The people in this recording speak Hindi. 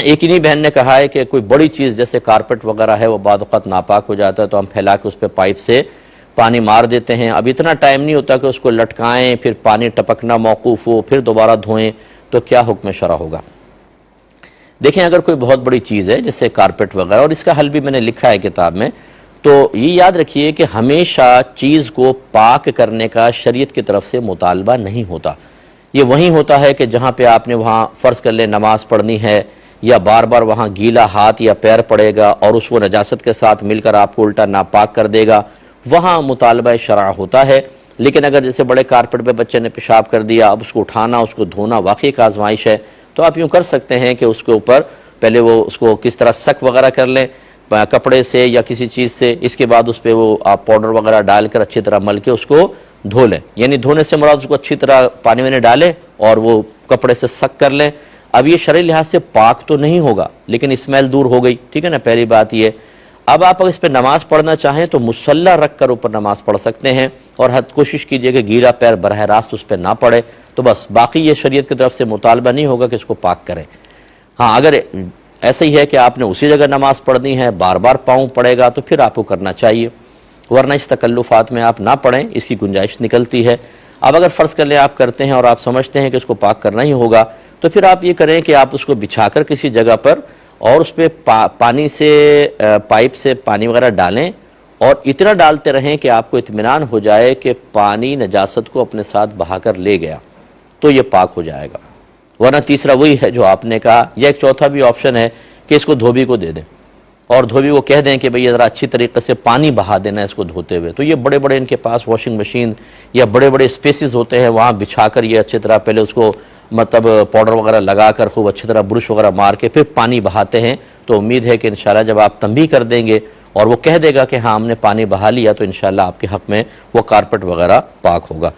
एक इन्हीं बहन ने कहा है कि कोई बड़ी चीज़ जैसे कारपेट वगैरह है वो बाद वक़्त नापाक हो जाता है तो हम फैला के उस पर पाइप से पानी मार देते हैं। अब इतना टाइम नहीं होता कि उसको लटकाएं, फिर पानी टपकना मौकूफ़ हो, फिर दोबारा धोएं, तो क्या हुक्म शरा होगा? देखें, अगर कोई बहुत बड़ी चीज़ है जैसे कारपेट वगैरह, और इसका हल भी मैंने लिखा है किताब में, तो ये याद रखिए कि हमेशा चीज़ को पाक करने का शरीयत की तरफ से मुतालबा नहीं होता। ये वहीं होता है कि जहाँ पे आपने वहाँ फ़र्ज़ कर ले नमाज पढ़नी है, या बार बार वहाँ गीला हाथ या पैर पड़ेगा और उसको नजासत के साथ मिलकर आपको उल्टा नापाक कर देगा, वहाँ मुतालबा शरअ होता है। लेकिन अगर जैसे बड़े कारपेट पे बच्चे ने पेशाब कर दिया, अब उसको उठाना, उसको धोना वाकई एक आजमाइश है, तो आप यूँ कर सकते हैं कि उसके ऊपर पहले वो उसको किस तरह सक वगैरह कर लें कपड़े से या किसी चीज़ से, इसके बाद उस पर वो आप पाउडर वगैरह डालकर अच्छी तरह मल के उसको धो लें। यानी धोने से मुराद उसको अच्छी तरह पानी में डालें और वो कपड़े से सक कर लें। अब ये शरई लिहाज से पाक तो नहीं होगा, लेकिन स्मेल दूर हो गई, ठीक है ना, पहली बात ये। अब आप अगर इस पर नमाज पढ़ना चाहें तो मुसल्ला रख कर ऊपर नमाज पढ़ सकते हैं, और हद कोशिश कीजिए कि गीला पैर बरह रास्त उस पर ना पड़े, तो बस। बाकी ये शरीयत की तरफ से मुतालबा नहीं होगा कि इसको पाक करें। हाँ, अगर ऐसा ही है कि आपने उसी जगह नमाज पढ़नी है, बार बार पाँव पड़ेगा, तो फिर आपको करना चाहिए, वरना इस तकल्लुफ़ात में आप ना पढ़ें, इसकी गुंजाइश निकलती है। अब अगर फ़र्ज़ कर लें आप करते हैं और आप समझते हैं कि इसको पाक करना ही होगा, तो फिर आप ये करें कि आप उसको बिछाकर किसी जगह पर और उस पर पानी से पाइप से पानी वगैरह डालें, और इतना डालते रहें कि आपको इत्मीनान हो जाए कि पानी नजासत को अपने साथ बहाकर ले गया, तो ये पाक हो जाएगा। वरना तीसरा वही है जो आपने कहा, या एक चौथा भी ऑप्शन है कि इसको धोबी को दे दें और धोबी को कह दें कि भाई ज़रा अच्छी तरीके से पानी बहा देना इसको धोते हुए। तो ये बड़े बड़े इनके पास वॉशिंग मशीन या बड़े बड़े स्पेसेस होते हैं, वहाँ बिछाकर ये अच्छी तरह पहले उसको मतलब पाउडर वगैरह लगाकर खूब अच्छी तरह ब्रश वगैरह मार के फिर पानी बहाते हैं। तो उम्मीद है कि इंशाल्लाह जब आप तंबीह कर देंगे और वो कह देगा कि हाँ हमने पानी बहा लिया, तो इंशाल्लाह आपके हक़ में वो कारपेट वगैरह पाक होगा।